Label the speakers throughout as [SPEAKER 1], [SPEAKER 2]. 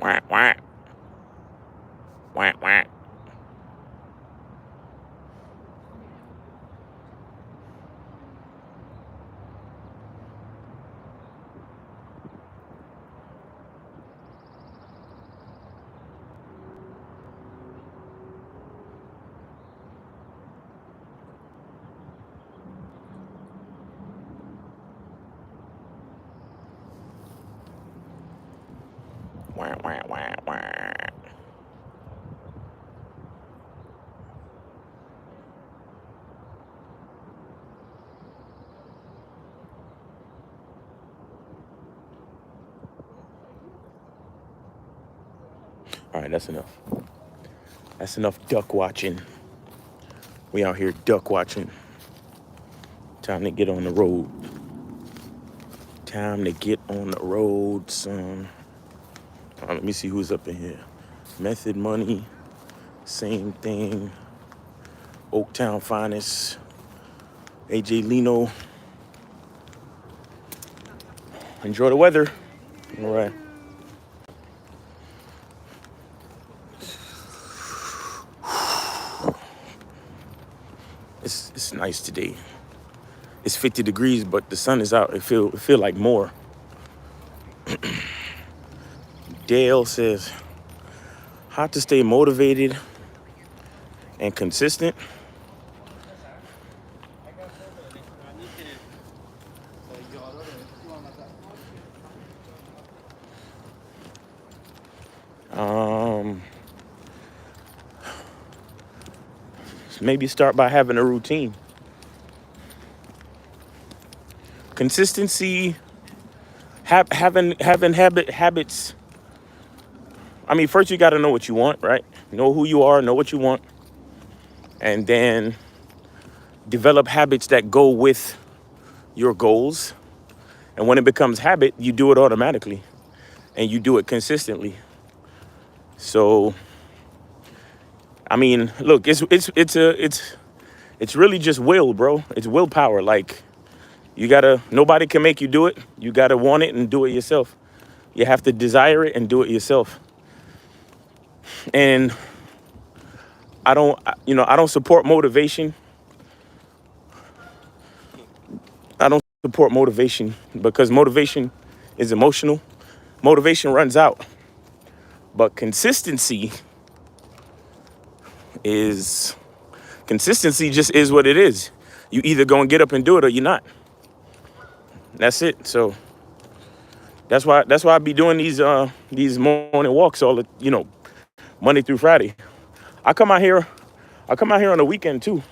[SPEAKER 1] Wah, wah, wah, wah. Wah, wah, wah, wah. All right, that's enough. That's enough duck watching. We out here duck watching. Time to get on the road. Time to get on the road, son. Let me see who's up in here. Method Money, same thing. Oaktown Finest, AJ Lino. Enjoy the weather. All right. It's nice today. It's 50 degrees, but the sun is out. It feel like more. Dale says, how to stay motivated and consistent. Maybe start by having a routine. Consistency, having habits. I mean, first you got to know what you want, right? Know who you are, know what you want, and then develop habits that go with your goals. And when it becomes habit, you do it automatically, and you do it consistently. So, I mean, look, it's really just will, bro. It's willpower. Like, nobody can make you do it. You gotta want it and do it yourself. You have to desire it and do it yourself. And I don't support motivation. I don't support motivation because motivation is emotional. Motivation runs out. But consistency just is what it is. You either gonna get up and do it or you're not. That's it. So that's why I be doing these morning walks Monday through Friday. I come out here on the weekend too.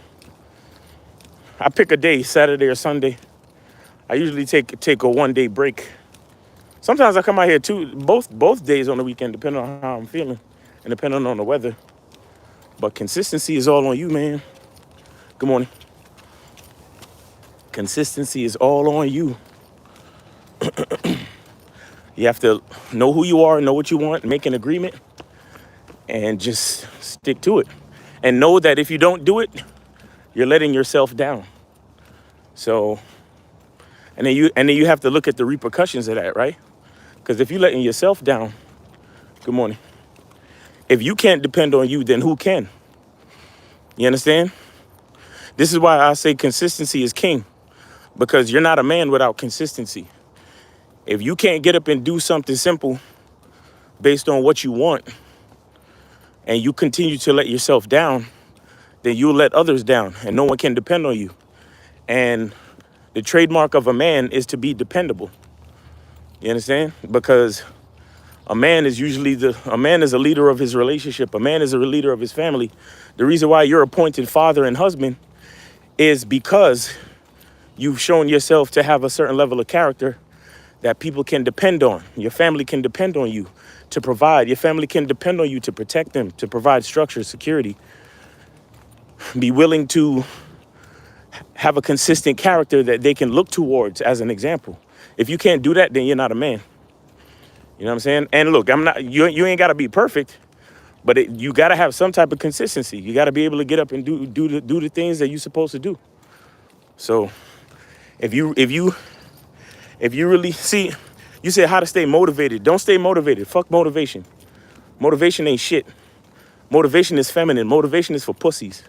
[SPEAKER 1] I pick a day, Saturday or Sunday. I usually take a 1-day break. Sometimes I come out here too, both days on the weekend, depending on how I'm feeling and depending on the weather. But consistency is all on you, man. Good morning. Consistency is all on you. You have to know who you are, know what you want, make an agreement, and just stick to it. And know that if you don't do it, you're letting yourself down. So, and then you have to look at the repercussions of that, right? Because if you're letting yourself down, good morning. If you can't depend on you, then who can? You understand? This is why I say consistency is king, because you're not a man without consistency. If you can't get up and do something simple based on what you want, and you continue to let yourself down, then you'll let others down, and no one can depend on you. And the trademark of a man is to be dependable. You understand? Because a man is a leader of his relationship. A man is a leader of his family. The reason why you're appointed father and husband is because you've shown yourself to have a certain level of character that people can depend on. Your family can depend on you to provide. Your family can depend on you to protect them, to provide structure, security. Be willing to have a consistent character that they can look towards as an example. If you can't do that, then you're not a man. You know what I'm saying? And look, you ain't got to be perfect, But you got to have some type of consistency. You got to be able to get up and do the things that you're supposed to do. So if you really see, you said how to stay motivated. Don't stay motivated. Fuck motivation. Motivation ain't shit. Motivation is feminine. Motivation is for pussies.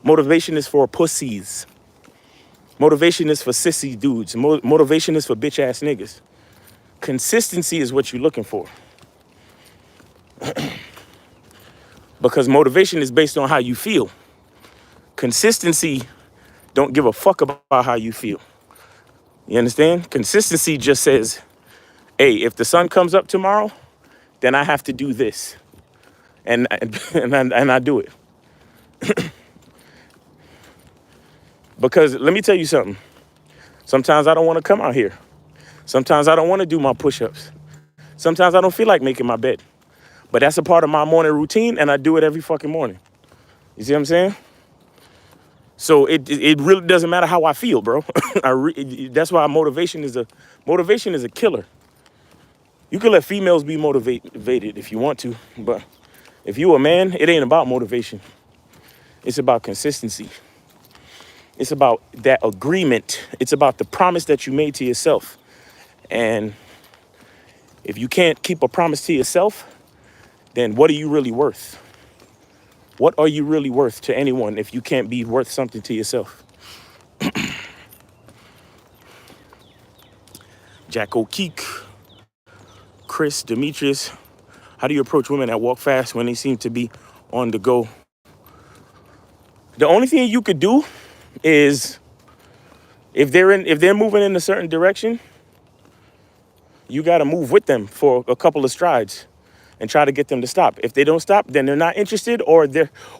[SPEAKER 1] Motivation is for pussies. Motivation is for sissy dudes. Motivation is for bitch ass niggas. Consistency is what you're looking for. Because motivation is based on how you feel. Consistency don't give a fuck about how you feel. You understand? Consistency just says, hey, if the sun comes up tomorrow, then I have to do this. And I do it. Because let me tell you something. Sometimes I don't want to come out here. Sometimes I don't want to do my push-ups. Sometimes I don't feel like making my bed. But that's a part of my morning routine, and I do it every fucking morning. You see what I'm saying? So it really doesn't matter how I feel, bro. That's why motivation is a killer. You can let females be motivated if you want to, but if you a man, it ain't about motivation. It's about consistency. It's about that agreement. It's about the promise that you made to yourself. And if you can't keep a promise to yourself, then what are you really worth? What are you really worth to anyone if you can't be worth something to yourself? Jack O'Keefe, Chris, Demetrius, how do you approach women that walk fast when they seem to be on the go? The only thing you could do is if they're moving in a certain direction, you got to move with them for a couple of strides and try to get them to stop. If they don't stop, then they're not interested, or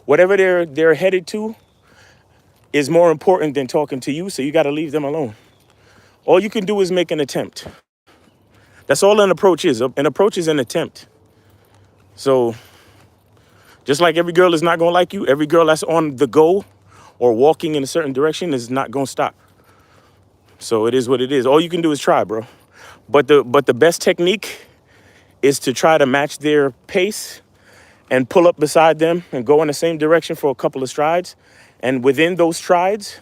[SPEAKER 1] whatever they're headed to is more important than talking to you, so you got to leave them alone. All you can do is make an attempt. That's all an approach is. An approach is an attempt. So just like every girl is not going to like you, every girl that's on the go or walking in a certain direction is not going to stop. So it is what it is. All you can do is try, bro. But the best technique is to try to match their pace and pull up beside them and go in the same direction for a couple of strides. And within those strides,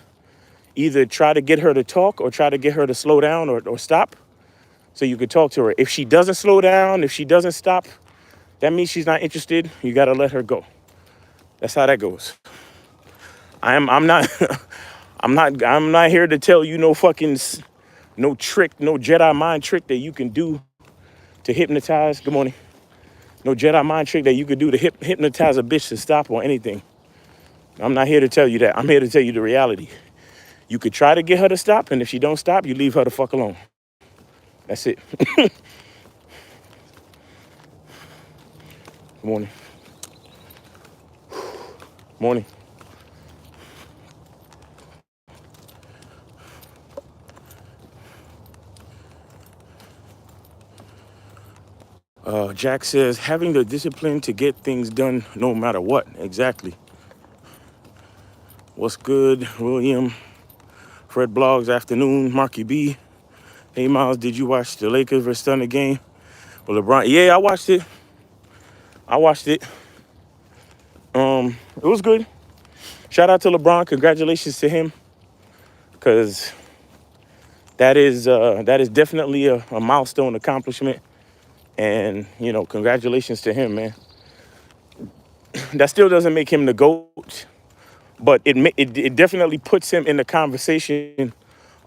[SPEAKER 1] either try to get her to talk or try to get her to slow down or stop so you could talk to her. If she doesn't slow down, if she doesn't stop, that means she's not interested. You got to let her go. That's how that goes. I'm not I'm not here to tell you no trick, no Jedi mind trick that you can do to hypnotize. Good morning. No Jedi mind trick that you could do to hypnotize a bitch to stop or anything. I'm not here to tell you that. I'm here to tell you the reality. You could try to get her to stop, and if she don't stop, you leave her the fuck alone. That's it. Good morning. Morning. Jack says, having the discipline to get things done no matter what. Exactly. What's good, William? Fred Blogs, afternoon. Marky B. Hey, Miles, did you watch the Lakers versus Thunder game? Well, LeBron, yeah, I watched it. It was good. Shout out to LeBron. Congratulations to him. Because that is definitely a milestone accomplishment. And, you know, congratulations to him, man. That still doesn't make him the GOAT, but it definitely puts him in the conversation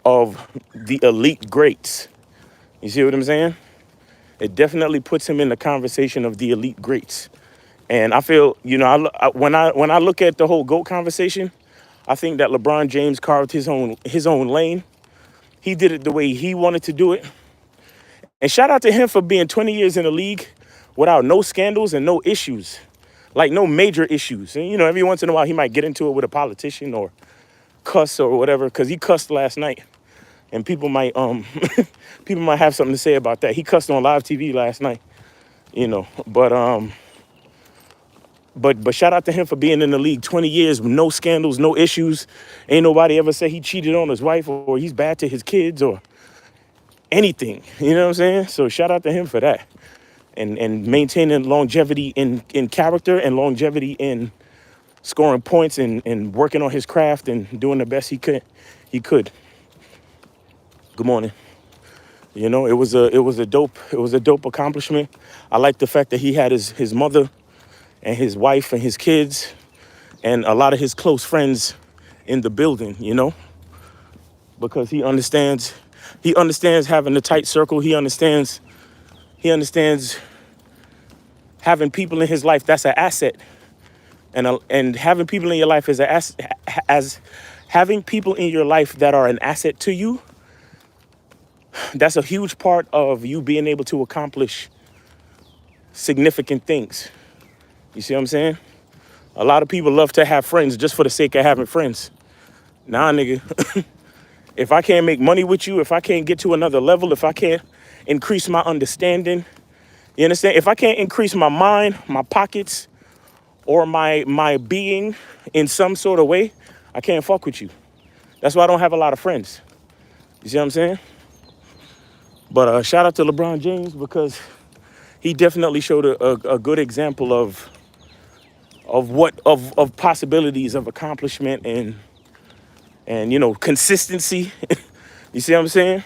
[SPEAKER 1] of the elite greats. You see what I'm saying? It definitely puts him in the conversation of the elite greats. And I feel, you know, when I look at the whole GOAT conversation, I think that LeBron James carved his own lane. He did it the way he wanted to do it. And shout out to him for being 20 years in the league without no scandals and no issues, like no major issues. And, you know, every once in a while he might get into it with a politician or cuss or whatever, because he cussed last night. And people might have something to say about that. He cussed on live TV last night, you know. But shout out to him for being in the league 20 years with no scandals, no issues. Ain't nobody ever said he cheated on his wife or he's bad to his kids or anything. You know what I'm saying? So shout out to him for that. and maintaining longevity in character and longevity in scoring points and working on his craft and doing the best he could. Good morning. You know, it was a dope accomplishment. I like the fact that he had his mother and his wife and his kids and a lot of his close friends in the building, you know, because he understands having a tight circle. He understands having people in his life that's an asset. And having people in your life as having people in your life that are an asset to you, that's a huge part of you being able to accomplish significant things. You see what I'm saying? A lot of people love to have friends just for the sake of having friends. Nah, nigga. If I can't make money with you, if I can't get to another level, if I can't increase my understanding, you understand? If I can't increase my mind, my pockets, or my being in some sort of way, I can't fuck with you. That's why I don't have a lot of friends. You see what I'm saying? But shout out to LeBron James, because he definitely showed a good example of possibilities of accomplishment and you know, consistency. You see what I'm saying?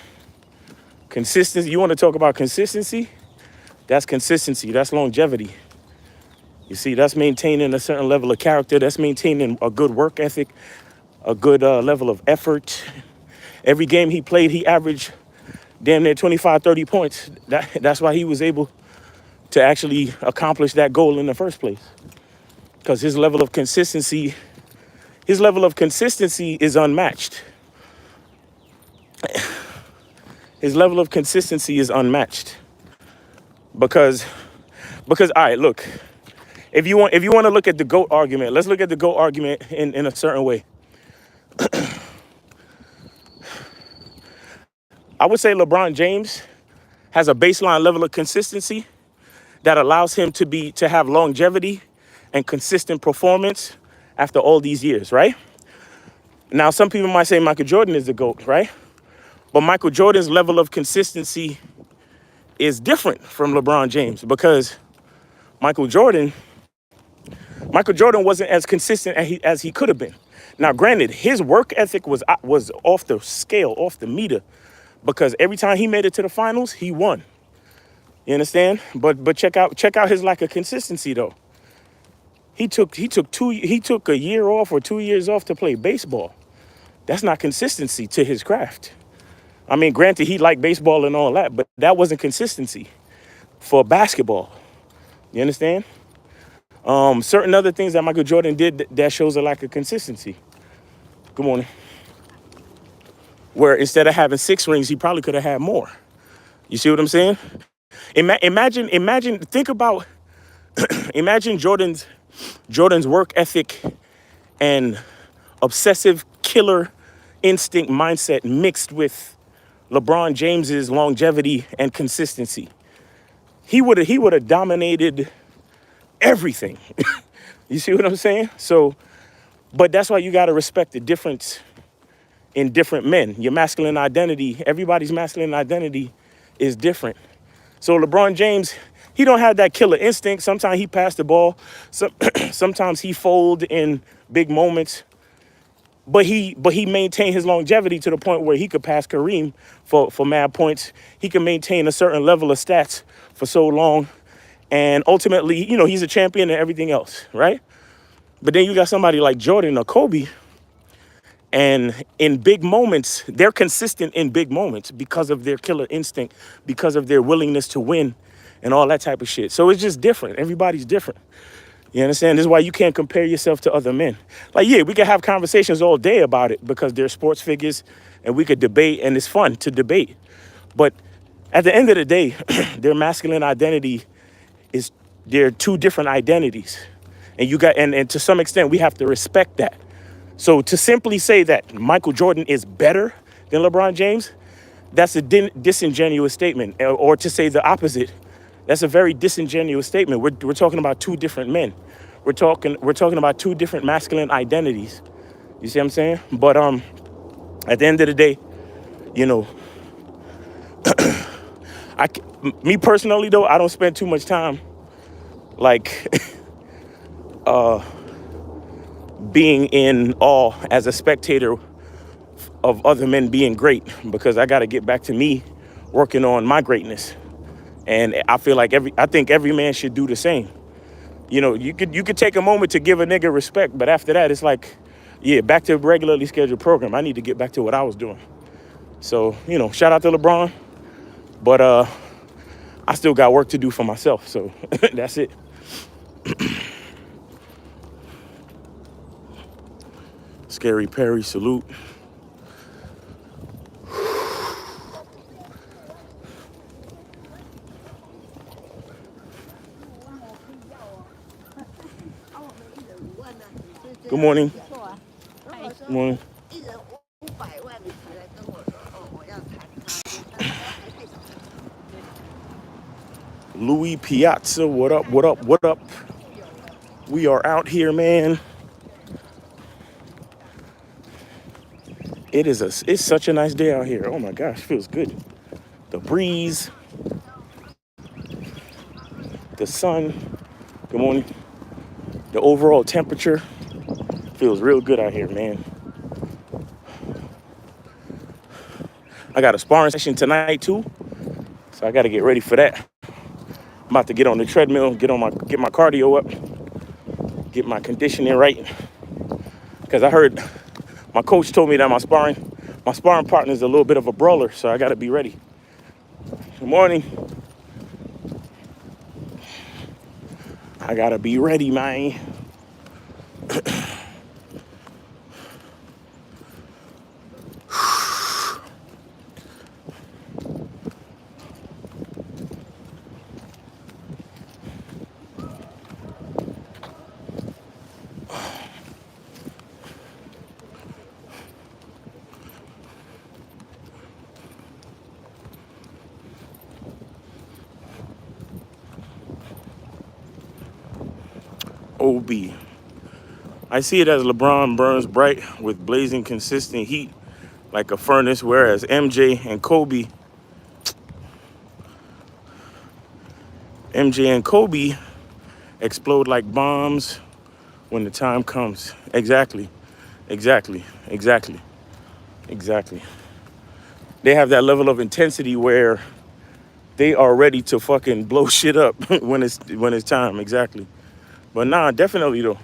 [SPEAKER 1] Consistency. You want to talk about consistency? That's consistency. That's longevity. You see, that's maintaining a certain level of character. That's maintaining a good work ethic, a good level of effort. Every game he played, he averaged damn near 25, 30 points. That's why he was able to actually accomplish that goal in the first place. Because his level of consistency is unmatched. His level of consistency is unmatched. Because all right, look, if you want to look at the GOAT argument, let's look at the GOAT argument in a certain way. I would say LeBron James has a baseline level of consistency that allows him to have longevity and consistent performance after all these years, right? Now, some people might say Michael Jordan is the GOAT, right? But Michael Jordan's level of consistency is different from LeBron James, because Michael Jordan wasn't as consistent as he could have been. Now, granted, his work ethic was off the scale, off the meter, because every time he made it to the finals, he won. You understand? But check out his lack of consistency though. He took a year off or 2 years off to play baseball. That's not consistency to his craft. I mean, granted, he liked baseball and all that, but that wasn't consistency for basketball. You understand? Certain other things that Michael Jordan did that shows a lack of consistency. Good morning. Where instead of having 6 rings, he probably could have had more. You see what I'm saying? Think about, imagine Jordan's work ethic and obsessive killer instinct mindset mixed with LeBron James's longevity and consistency. He would have dominated everything. You see what I'm saying? So, but that's why you got to respect the difference in different men. Your masculine identity, everybody's masculine identity is different. So LeBron James, he don't have that killer instinct. Sometimes he passed the ball. Sometimes he fold in big moments. But he maintained his longevity to the point where he could pass Kareem for mad points. He can maintain a certain level of stats for so long. And ultimately, you know, he's a champion and everything else, right? But then you got somebody like Jordan or Kobe, and in big moments, they're consistent in big moments because of their killer instinct, because of their willingness to win and all that type of shit. So it's just different. Everybody's different. You understand? This is why you can't compare yourself to other men. Like, yeah, we can have conversations all day about it because they're sports figures and we could debate, and it's fun to debate. But at the end of the day, their masculine identity they're 2 different identities. And to some extent, we have to respect that. So to simply say that Michael Jordan is better than LeBron James, that's a disingenuous statement. Or to say the opposite, that's a very disingenuous statement. We're talking about 2 different men. We're talking about 2 different masculine identities. You see what I'm saying? But at the end of the day, you know, Me personally though, I don't spend too much time like being in awe as a spectator of other men being great, because I got to get back to me working on my greatness. And I feel like I think every man should do the same. You know, you could take a moment to give a nigga respect, but after that, it's like, yeah, back to a regularly scheduled program. I need to get back to what I was doing. So, you know, shout out to LeBron, but I still got work to do for myself. So that's it. Scary Perry, salute. Good morning. Good morning. Louis Piazza, what up, what up, what up? We are out here, man. It's such a nice day out here. Oh my gosh, feels good. The breeze, the sun, good morning. The overall temperature feels real good out here, man. I got a sparring session tonight too, so I got to get ready for that. I'm about to get on the treadmill, get my cardio up, get my conditioning right. Because I heard my coach told me that my sparring partner is a little bit of a brawler, so I got to be ready. Good morning. I got to be ready, man. OB. I see it as LeBron burns bright with blazing consistent heat like a furnace, whereas MJ and Kobe explode like bombs when the time comes. Exactly. Exactly. They have that level of intensity where they are ready to fucking blow shit up when it's time. Exactly. But nah, definitely though.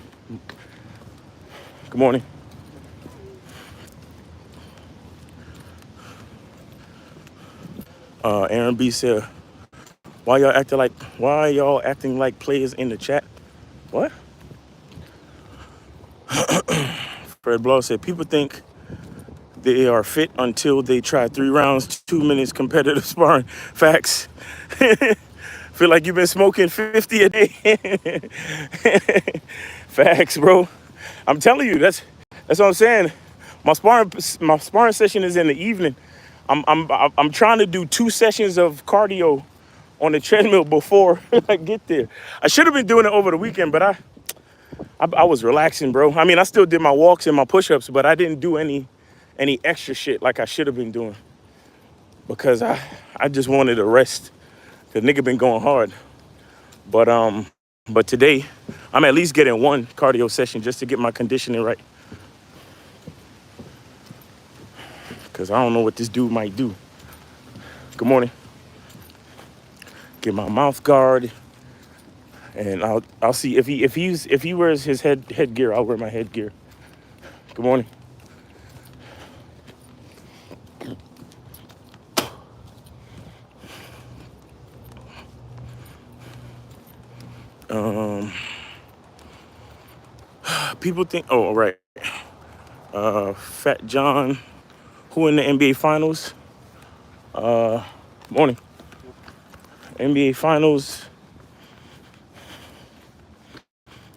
[SPEAKER 1] Good morning. Aaron B said, why y'all acting like players in the chat? What? Fred Blow said, people think they are fit until they try 3 rounds, 2 minutes competitive sparring. Facts. Feel like you've been smoking 50 a day. Facts, bro. I'm telling you, that's what I'm saying. My sparring session is in the evening. I'm trying to do 2 sessions of cardio on the treadmill before I get there. I should have been doing it over the weekend, but I was relaxing, bro. I mean, I still did my walks and my push-ups, but I didn't do any extra shit like I should have been doing, because I just wanted to rest. The nigga been going hard. But today I'm at least getting 1 cardio session just to get my conditioning right. Cause I don't know what this dude might do. Good morning. Get my mouth guard, and I'll see if he wears his headgear, I'll wear my headgear. Good morning. People think, oh, right. Fat John, who in the NBA Finals? Morning. NBA Finals.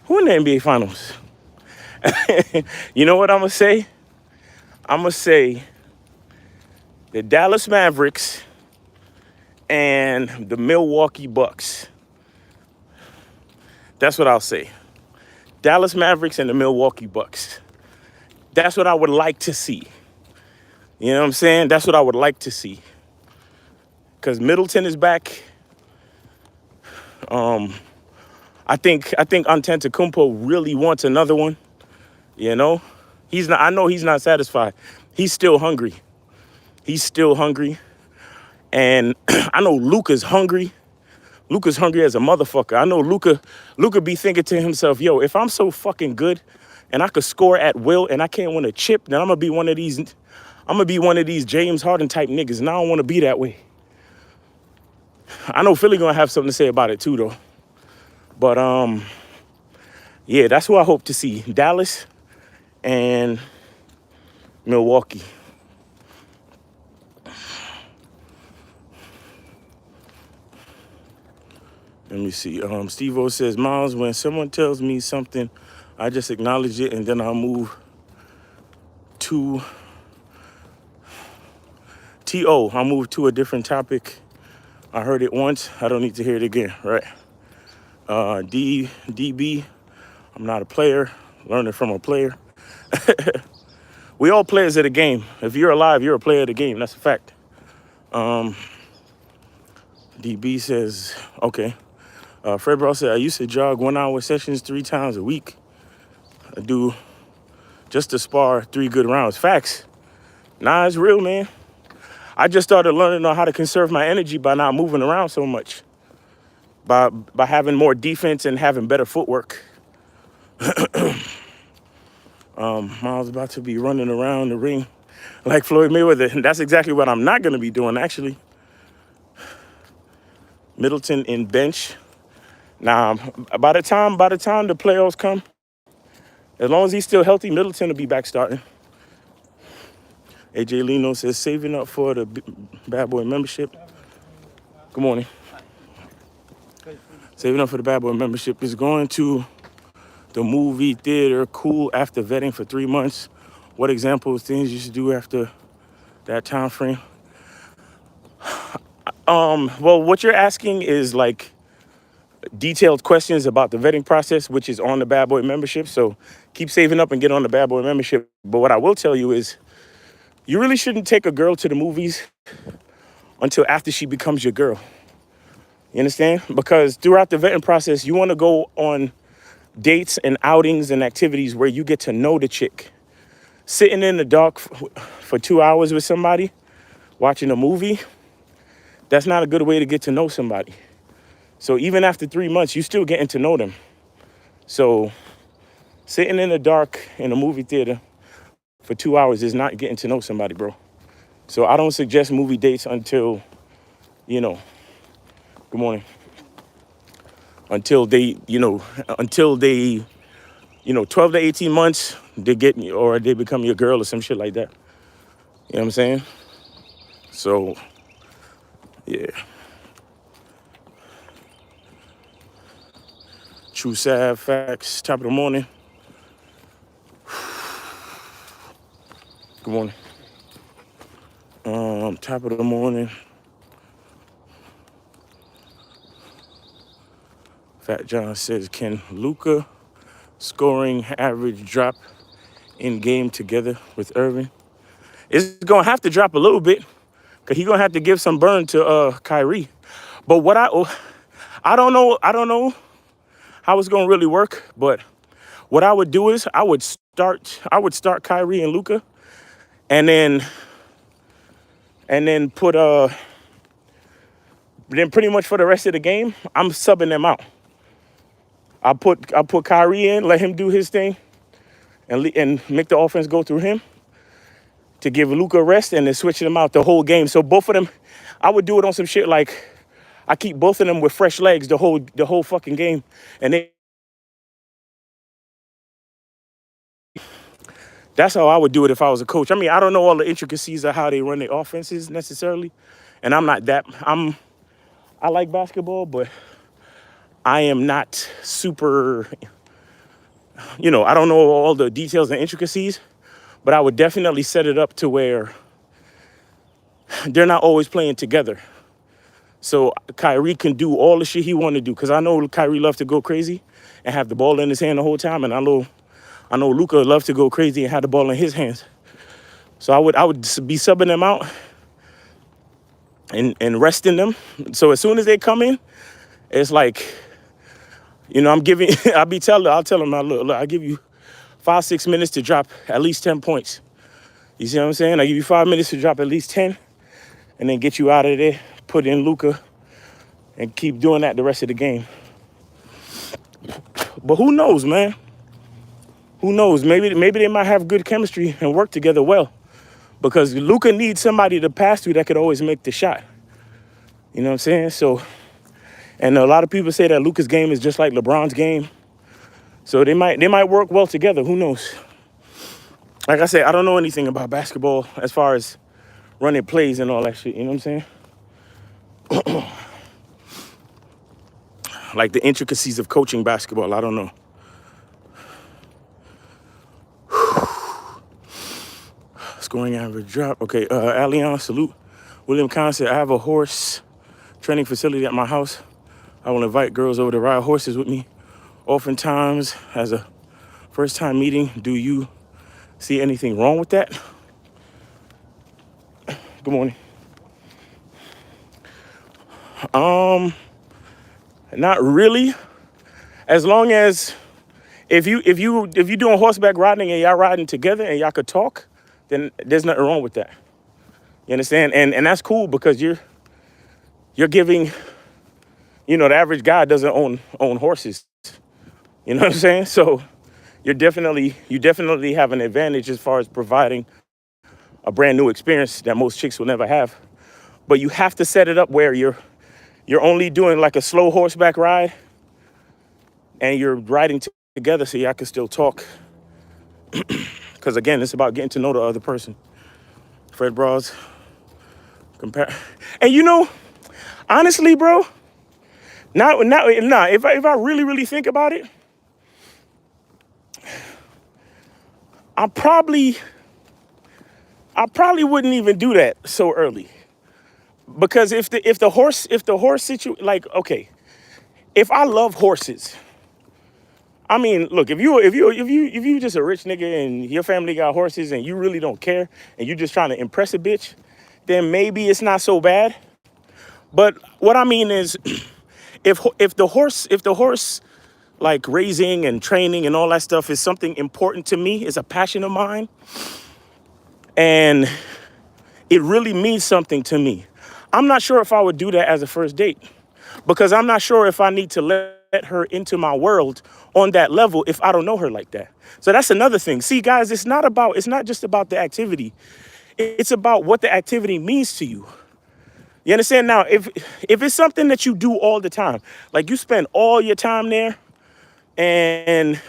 [SPEAKER 1] Who in the NBA Finals? You know what I'm going to say? I'm going to say the Dallas Mavericks and the Milwaukee Bucks. That's what I'll say. Dallas Mavericks and the Milwaukee Bucks. That's what I would like to see. You know what I'm saying? That's what I would like to see. Because Middleton is back. I think Antetokounmpo really wants another one. You know, he's not. I know he's not satisfied. He's still hungry. He's still hungry, and I know Luka's hungry. Luka's hungry as a motherfucker. I know Luka be thinking to himself, yo, if I'm so fucking good and I could score at will and I can't win a chip, then I'm gonna be one of these James Harden type niggas. And I don't want to be that way. I know Philly gonna have something to say about it too though. But yeah, that's who I hope to see. Dallas and Milwaukee. Let me see. Steve-O says, Miles, when someone tells me something, I just acknowledge it and then I'll move to T.O. I'll move to a different topic. I heard it once. I don't need to hear it again, right? DB, I'm not a player. Learning from a player. We all players of the game. If you're alive, you're a player of the game. That's a fact. DB says, okay. Fred Bro said, I used to jog 1 hour sessions 3 times a week. I do just to spar 3 good rounds. Facts. Nah, it's real, man. I just started learning how to conserve my energy by not moving around so much. By having more defense and having better footwork. Miles about to be running around the ring like Floyd Mayweather. And that's exactly what I'm not going to be doing, actually. Middleton in bench. Now, by the time the playoffs come, as long as he's still healthy, Middleton will be back starting. AJ Lino says, saving up for the Bad Boy membership. Good morning. Saving up for the Bad Boy membership is going to the movie theater. Cool after vetting for 3 months. What examples, things you should do after that time frame? Well, what you're asking is like detailed questions about the vetting process, which is on the Bad Boy membership. So keep saving up and get on the Bad Boy membership. But what I will tell you is you really shouldn't take a girl to the movies until after she becomes your girl. You understand? Because throughout the vetting process, you want to go on dates and outings and activities where you get to know the chick. Sitting in the dark for 2 hours with somebody, watching a movie, that's not a good way to get to know somebody. So even after 3 months, you're still getting to know them. So sitting in the dark in a movie theater for 2 hours is not getting to know somebody, bro. So I don't suggest movie dates until, good morning. Until they 12 to 18 months, they get or they become your girl or some shit like that. You know what I'm saying? So, yeah. True sad facts, top of the morning. Good morning. Top of the morning. Fat John says, can Luka scoring average drop in game together with Irving? It's gonna have to drop a little bit because he's gonna have to give some burn to Kyrie. But what I don't know how it's gonna really work. But what I would do is I would start Kyrie and Luka, and then put then pretty much for the rest of the game, I'm subbing them out. I'll put Kyrie in, let him do his thing, and make the offense go through him to give Luka a rest, and then switching them out the whole game. So both of them, I would do it on some shit like I keep both of them with fresh legs the whole fucking game, and that's how I would do it if I was a coach. I mean, I don't know all the intricacies of how they run their offenses necessarily, and I'm not that. I like basketball, but I am not super, I don't know all the details and intricacies, but I would definitely set it up to where they're not always playing together. So Kyrie can do all the shit he want to do, because I know Kyrie loves to go crazy and have the ball in his hand the whole time, and I know Luka loves to go crazy and have the ball in his hands. So I would be subbing them out and resting them. So as soon as they come in, It's like, I'm giving, I'll tell them, look, I give you 5, 6 minutes to drop at least 10 points. You see what I'm saying? I give you 5 minutes to drop at least 10 and then get you out of there, put in Luka, and keep doing that the rest of the game. But who knows, man? Who knows? Maybe they might have good chemistry and work together well, because Luka needs somebody to pass to that could always make the shot. You know what I'm saying? So, and a lot of people say that Luka's game is just like LeBron's game. So they might work well together. Who knows? Like I said, I don't know anything about basketball as far as running plays and all that shit. You know what I'm saying? Like the intricacies of coaching basketball, I don't know. Scoring average drop. Okay, Allianz, salute. William Kahn said, I have a horse training facility at my house. I will invite girls over to ride horses with me. Oftentimes, as a first-time meeting, do you see anything wrong with that? Good morning. Not really. As long as if you doing horseback riding and y'all riding together and y'all could talk, then there's nothing wrong with that. You understand? And that's cool, because you're giving, the average guy doesn't own horses. You know what I'm saying? So you definitely have an advantage as far as providing a brand new experience that most chicks will never have. But you have to set it up where you're only doing like a slow horseback ride and you're riding together so y'all can still talk. Because again, it's about getting to know the other person. Fred Bras. And honestly, bro, now, if I really think about it, I probably wouldn't even do that so early. Because if the horse situation, like, okay, if I love horses, I mean, look, if you just a rich nigga and your family got horses and you really don't care and you just trying to impress a bitch, then maybe it's not so bad. But what I mean is, if the horse like raising and training and all that stuff is something important to me, is a passion of mine, and it really means something to me, I'm not sure if I would do that as a first date, because I'm not sure if I need to let her into my world on that level if I don't know her like that. So that's another thing. See, guys, it's not just about the activity. It's about what the activity means to you. You understand? Now, if it's something that you do all the time, like you spend all your time there and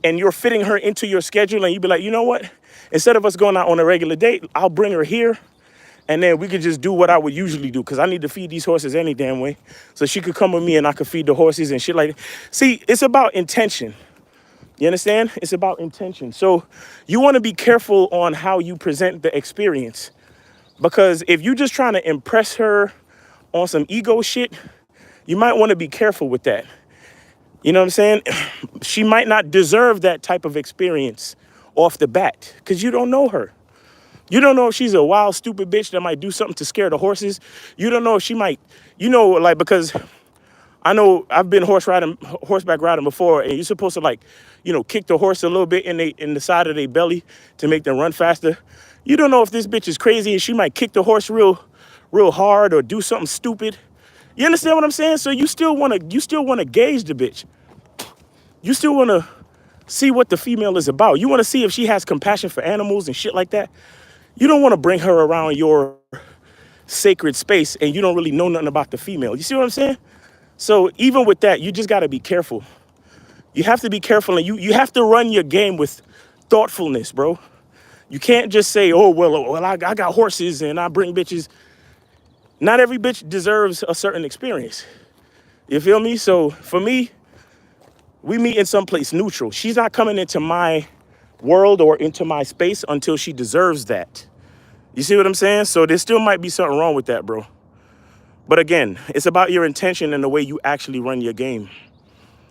[SPEAKER 1] you're fitting her into your schedule, and you be like, you know what? Instead of us going out on a regular date, I'll bring her here, and then we could just do what I would usually do, because I need to feed these horses any damn way. So she could come with me and I could feed the horses and shit like that. See, it's about intention. You understand? It's about intention. So you want to be careful on how you present the experience, because if you're just trying to impress her on some ego shit, you might want to be careful with that. You know what I'm saying? She might not deserve that type of experience off the bat, because you don't know her. You don't know if she's a wild, stupid bitch that might do something to scare the horses. You don't know if she might, because I know I've been horseback riding before, and you're supposed to kick the horse a little bit in the side of their belly to make them run faster. You don't know if this bitch is crazy and she might kick the horse real hard or do something stupid. You understand what I'm saying? So you still want to gauge the bitch. You still want to see what the female is about. You want to see if she has compassion for animals and shit like that. You don't want to bring her around your sacred space and you don't really know nothing about the female. You see what I'm saying? So even with that, you just got to be careful. You have to be careful, and you have to run your game with thoughtfulness, bro. You can't just say, oh, well, I got horses and I bring bitches. Not every bitch deserves a certain experience. You feel me? So for me, we meet in some place neutral. She's not coming into my world or into my space until she deserves that. You see what I'm saying? So there still might be something wrong with that, bro. But again, it's about your intention and the way you actually run your game.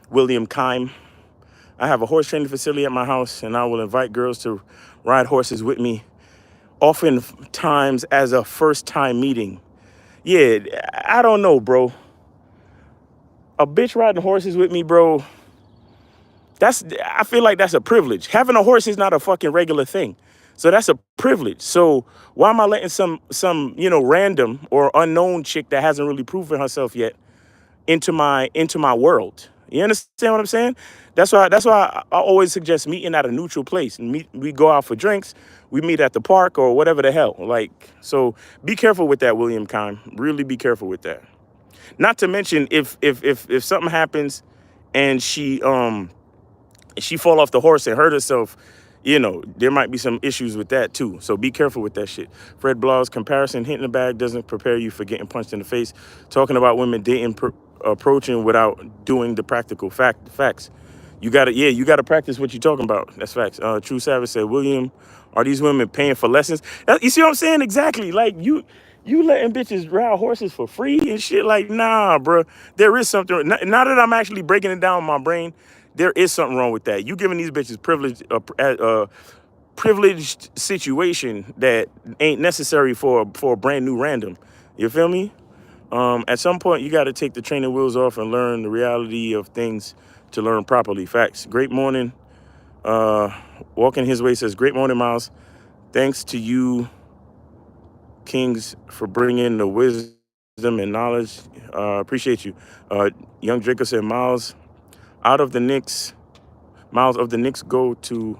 [SPEAKER 1] William Kime. I have a horse training facility at my house, and I will invite girls to ride horses with me, oftentimes as a first-time meeting. Yeah, I don't know, bro. A bitch riding horses with me, bro. I feel like that's a privilege. Having a horse is not a fucking regular thing. So that's a privilege. So why am I letting some, random or unknown chick that hasn't really proven herself yet into my world? You understand what I'm saying? That's why I always suggest meeting at a neutral place. We go out for drinks, we meet at the park or whatever the hell. Like, so be careful with that, William Kime. Really be careful with that. Not to mention if something happens and she fall off the horse and hurt herself, there might be some issues with that too. So be careful with that shit. Fred Blah's comparison hitting the bag doesn't prepare you for getting punched in the face. Talking about women dating, approaching without doing the practical facts. You gotta practice what you're talking about. That's facts. True Savage said, William, are these women paying for lessons? You see what I'm saying? Exactly. Like you letting bitches ride horses for free and shit. Like, nah, bro. There is something. Now that I'm actually breaking it down in my brain, there is something wrong with that. You giving these bitches privileged situation that ain't necessary for a brand new random. You feel me? At some point, you got to take the training wheels off and learn the reality of things to learn properly. Facts. Great morning. Walking his way says, great morning, Miles. Thanks to you, Kings, for bringing the wisdom and knowledge. Appreciate you. Young Draco said, Miles of the Knicks go to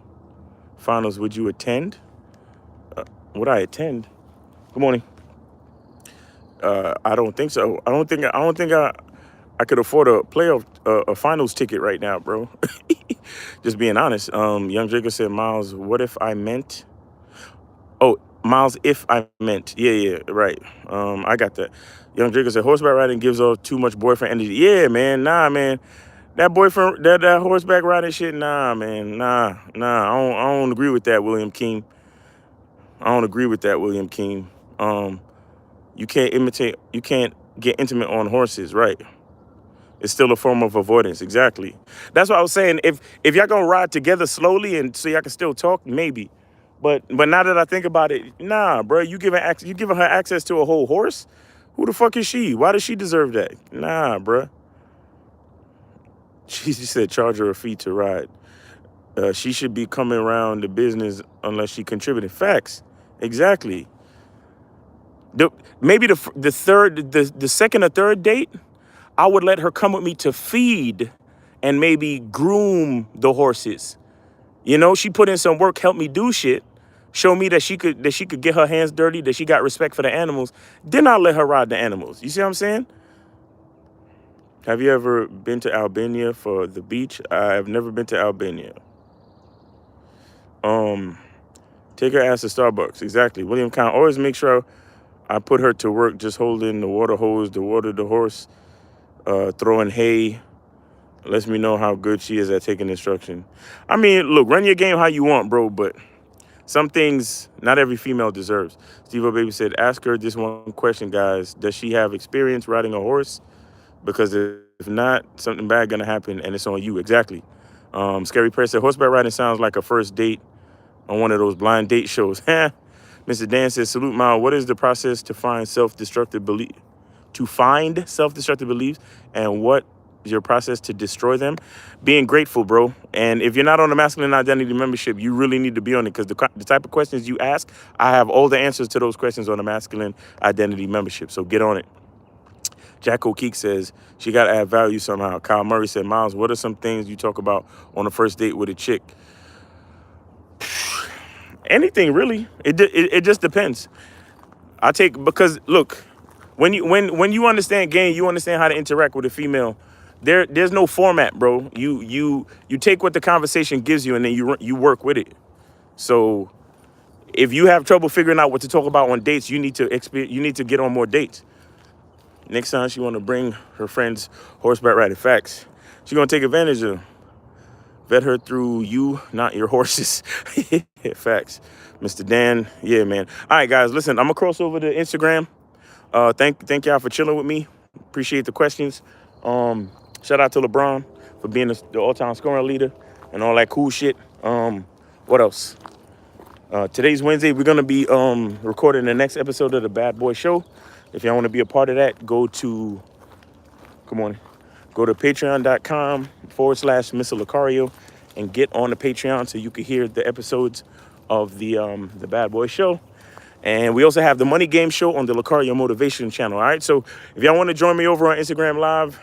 [SPEAKER 1] finals. Would you attend? Would I attend? Good morning. I don't think so. I don't think I could afford a finals ticket right now, bro. Just being honest. Young Jacob said, Miles, what if I meant? Oh, Miles, if I meant. Yeah, right. I got that. Young Jacob said, horseback riding gives off too much boyfriend energy. Yeah, man. Nah, man. That boyfriend, that horseback riding shit, nah, man. Nah. I don't agree with that, William King. You can't get intimate on horses, right? It's still a form of avoidance, exactly. That's what I was saying. If y'all gonna ride together slowly and so y'all can still talk, maybe. But now that I think about it, nah, bro, you giving her access to a whole horse? Who the fuck is she? Why does she deserve that? Nah, bro. She said charge her a fee to ride. She should be coming around the business unless she contributed. Facts, exactly. Maybe the second or third date, I would let her come with me to feed and maybe groom the horses. She put in some work, help me do shit, show me that she could get her hands dirty, that she got respect for the animals. Then I'll let her ride the animals. You see what I'm saying? Have you ever been to Albania for the beach? I've never been to Albania. Take her ass to Starbucks. Exactly. William Count, always make sure I put her to work just holding the water hose to water the horse, throwing hay. Lets me know how good she is at taking instruction. I mean, look, run your game how you want, bro, but some things not every female deserves. Steve-O Baby said, ask her this one question, guys. Does she have experience riding a horse? Because if not, something bad gonna happen and it's on you. Exactly. Scary Press said, horseback riding sounds like a first date on one of those blind date shows. Mr. Dan says, salute, Mile. What is the process to find self-destructive beliefs? And what is your process to destroy them? Being grateful, bro. And if you're not on the masculine identity membership, you really need to be on it, because the type of questions you ask, I have all the answers to those questions on the masculine identity membership. So get on it. Jack O'Keefe says, she got to add value somehow. Kyle Murray said, Miles, what are some things you talk about on a first date with a chick? Anything, really. It just depends. Because look, when you understand game, you understand how to interact with a female. There's no format, bro. You take what the conversation gives you and then you work with it. So if you have trouble figuring out what to talk about on dates, you need to get on more dates. Next time she want to bring her friends horseback riding. Facts. She gonna take advantage of them. Vet her through you, not your horses. Facts. Mr. Dan, yeah, man. All right, guys, listen, I'm gonna cross over to Instagram. Thank y'all for chilling with me. Appreciate the questions. Shout out to LeBron for being the all-time scoring leader and all that cool shit. What else? Today's Wednesday. We're gonna be recording the next episode of the Bad Boy Show. If y'all want to be a part of that, go to Go to patreon.com/Mr. Lucario and get on the Patreon so you can hear the episodes of the Bad Boy Show. And we also have the Money Game Show on the Lucario Motivation channel. All right, so if y'all want to join me over on Instagram Live,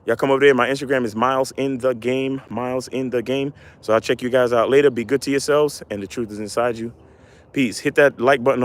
[SPEAKER 1] y'all come over there. My Instagram is Miles in the Game. Miles in the Game. So I'll check you guys out later. Be good to yourselves, and the truth is inside you. Peace. Hit that like button.